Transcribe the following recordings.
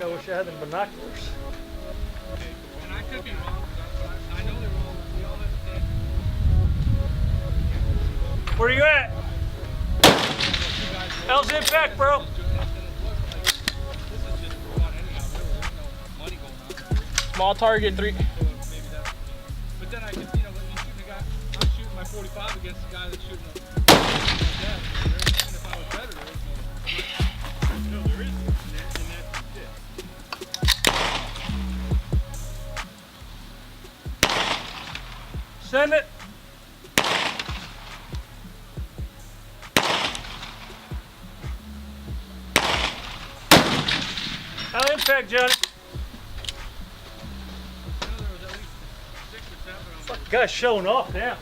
I wish I had the binoculars. And I could be wrong, but I know they're wrong. We all have to take. Where you at? How's impact, bro? Small target, 3. But then I can, when you're shooting a guy, I'm shooting my 45 against the guy that's shooting a death. And if I was better, there is no. No, there isn't. And that's it. Send it. How impact, Johnny? Fuck, guy's showing off now.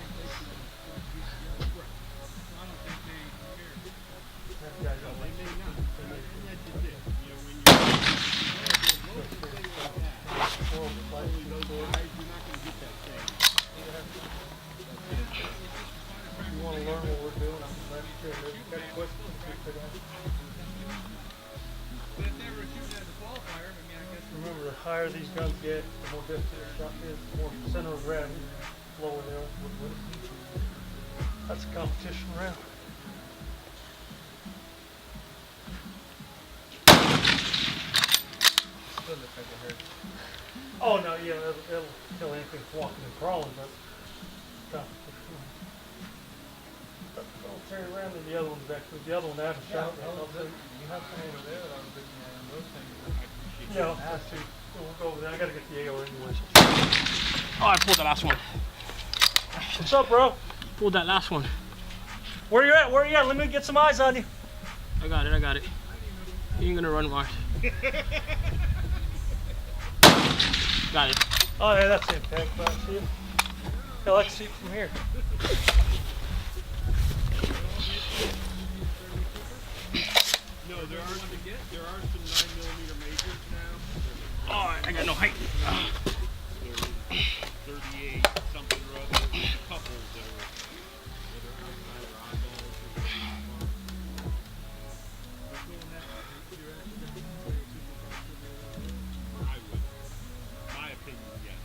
You want to learn what we're doing? Remember, the higher these guns get, the more difficult the shot is, the more center of gravity, lower they are. That's a competition round. Oh no, yeah, it'll kill anything walking and crawling, but competition round. I'll turn around and the other one's actually, the other one I haven't shot. You have some over there that I was looking at, and those things. Yeah, has to. We'll go over there. I gotta get the AR anyways. Oh, I pulled the last one. What's up, bro? Pulled that last one. Where you at? Where you at? Let me get some eyes on you. I got it. You ain't gonna run wide. Got it. Oh, yeah, that's impact. I see it. Yeah, I can see it from here. No, there are some 9mm majors now. Oh, I got no height. 38 something or other. There's a couple that are outside our eyeballs. I would. My opinion, yes.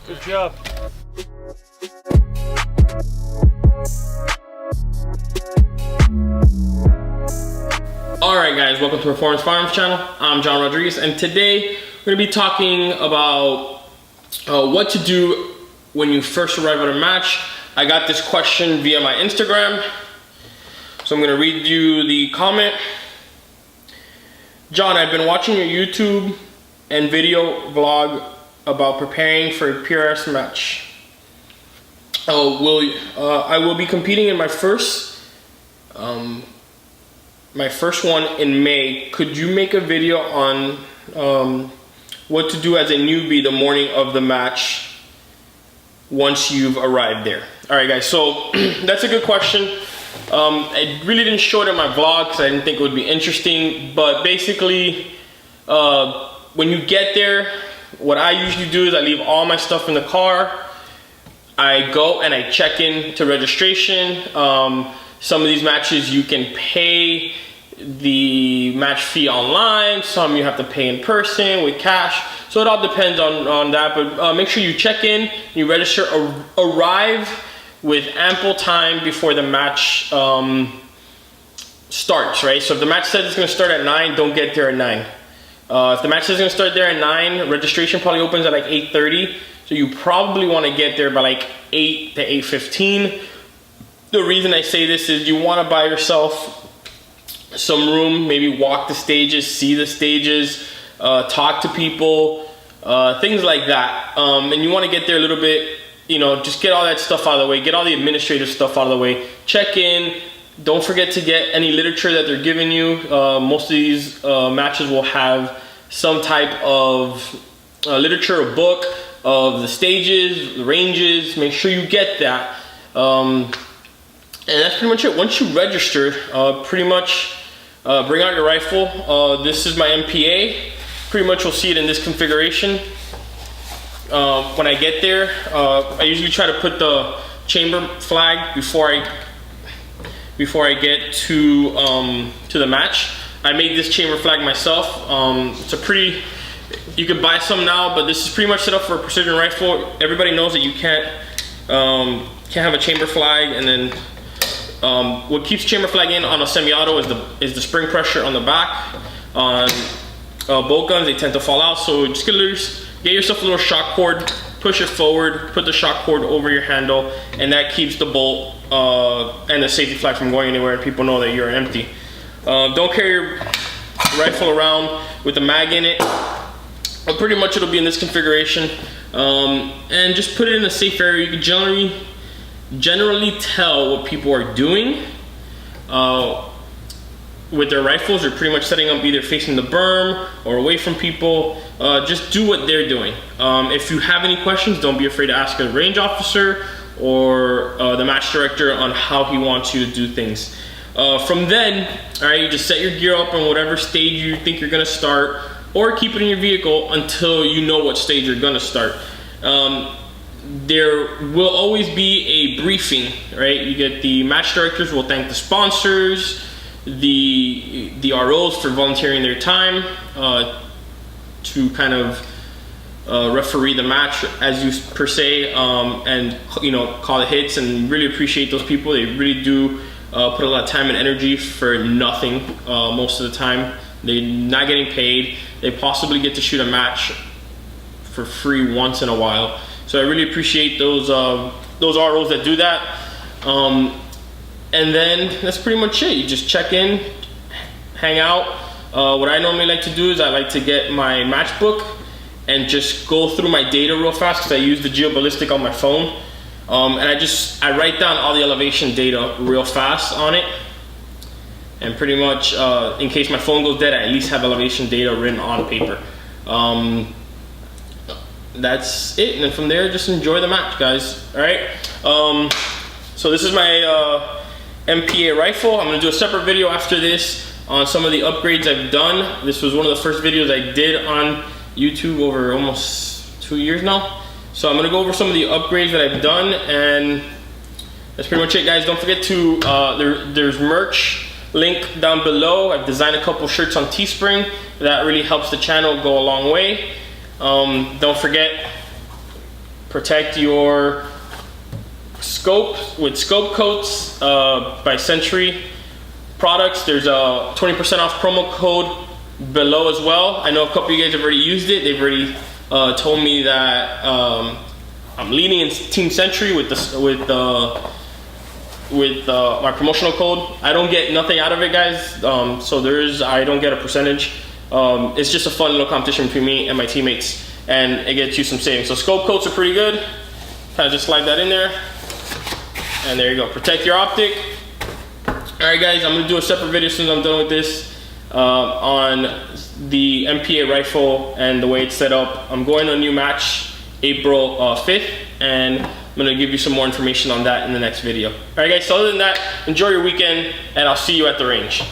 Good job. Alright guys, welcome to Performance Firearms channel. I'm John Rodriguez, and today we're going to be talking about what to do when you first arrive at a match. I got this question via my Instagram, so I'm going to read you the comment. John, I've been watching your YouTube and video vlog about preparing for a PRS match. I will be competing in my first one in May. Could you make a video on what to do as a newbie the morning of the match once you've arrived there? All right, guys, so that's a good question. I really didn't show it in my vlog because I didn't think it would be interesting, but basically when you get there, what I usually do is I leave all my stuff in the car. I go and I check in to registration. Some of these matches you can pay the match fee online, some you have to pay in person with cash, so it all depends on that, but make sure you check in, you register, arrive with ample time before the match starts, right? So if the match says it's going to start at 9, don't get there at 9. If the match says it's going to start there at 9, registration probably opens at like 8:30, so you probably want to get there by like 8 to 8:15. The reason I say this is you want to buy yourself some room, maybe walk the stages, see the stages, talk to people, things like that. And you want to get there a little bit, just get all that stuff out of the way, get all the administrative stuff out of the way, check in. Don't forget to get any literature that they're giving you. Most of these matches will have some type of literature, a book of the stages, the ranges. Make sure you get that. And that's pretty much it. Once you register, pretty much bring out your rifle. This is my MPA. Pretty much you'll see it in this configuration. When I get there, I usually try to put the chamber flag before I before I get to the match. I made this chamber flag myself. It's a pretty, you could buy some now, but this is pretty much set up for a precision rifle. Everybody knows that you can't have a chamber flag, and then what keeps chamber flag in on a semi-auto is the spring pressure on the back. On bolt guns, they tend to fall out, so just get yourself a little shock cord, push it forward, put the shock cord over your handle, and that keeps the bolt and the safety flag from going anywhere, and people know that you're empty. Don't carry your rifle around with a mag in it, but pretty much it'll be in this configuration, and just put it in a safe area. You can generally tell what people are doing with their rifles. They're pretty much setting up either facing the berm or away from people. Just do what they're doing. If you have any questions, don't be afraid to ask a range officer or the match director on how he wants you to do things. From then, all right, you just set your gear up on whatever stage you think you're gonna start, or keep it in your vehicle until you know what stage you're gonna start. There will always be a briefing, right? You get the match directors will thank the sponsors, the ROs for volunteering their time to kind of referee the match as you per se, and call the hits, and really appreciate those people. They really do put a lot of time and energy for nothing most of the time. They're not getting paid. They possibly get to shoot a match for free once in a while. So I really appreciate those ROs that do that. And then that's pretty much it. You just check in, hang out. What I normally like to do is I like to get my matchbook and just go through my data real fast, because I use the GeoBallistic on my phone. And I write down all the elevation data real fast on it. And pretty much, in case my phone goes dead, I at least have elevation data written on paper. That's it, and then from there, just enjoy the match, guys. All right. So this is my MPA rifle. I'm gonna do a separate video after this on some of the upgrades I've done. This was one of the first videos I did on YouTube over almost 2 years now. So I'm gonna go over some of the upgrades that I've done, and that's pretty much it, guys. Don't forget to, there's merch link down below. I've designed a couple shirts on Teespring. That really helps the channel go a long way. Don't forget, protect your scope with scope coats by Century Products. There's a 20% off promo code below as well. I know a couple of you guys have already used it. They've already told me that I'm leaning in Team Century with my promotional code. I don't get nothing out of it, guys. So I don't get a percentage. It's just a fun little competition between me and my teammates, and it gets you some savings. So scope coats are pretty good. Kind of just slide that in there, and there you go. Protect your optic. All right, guys, I'm gonna do a separate video as soon as I'm done with this on the MPA rifle and the way it's set up. I'm going to a new match April 5th, and I'm gonna give you some more information on that in the next video. All right, guys, so other than that, enjoy your weekend, and I'll see you at the range.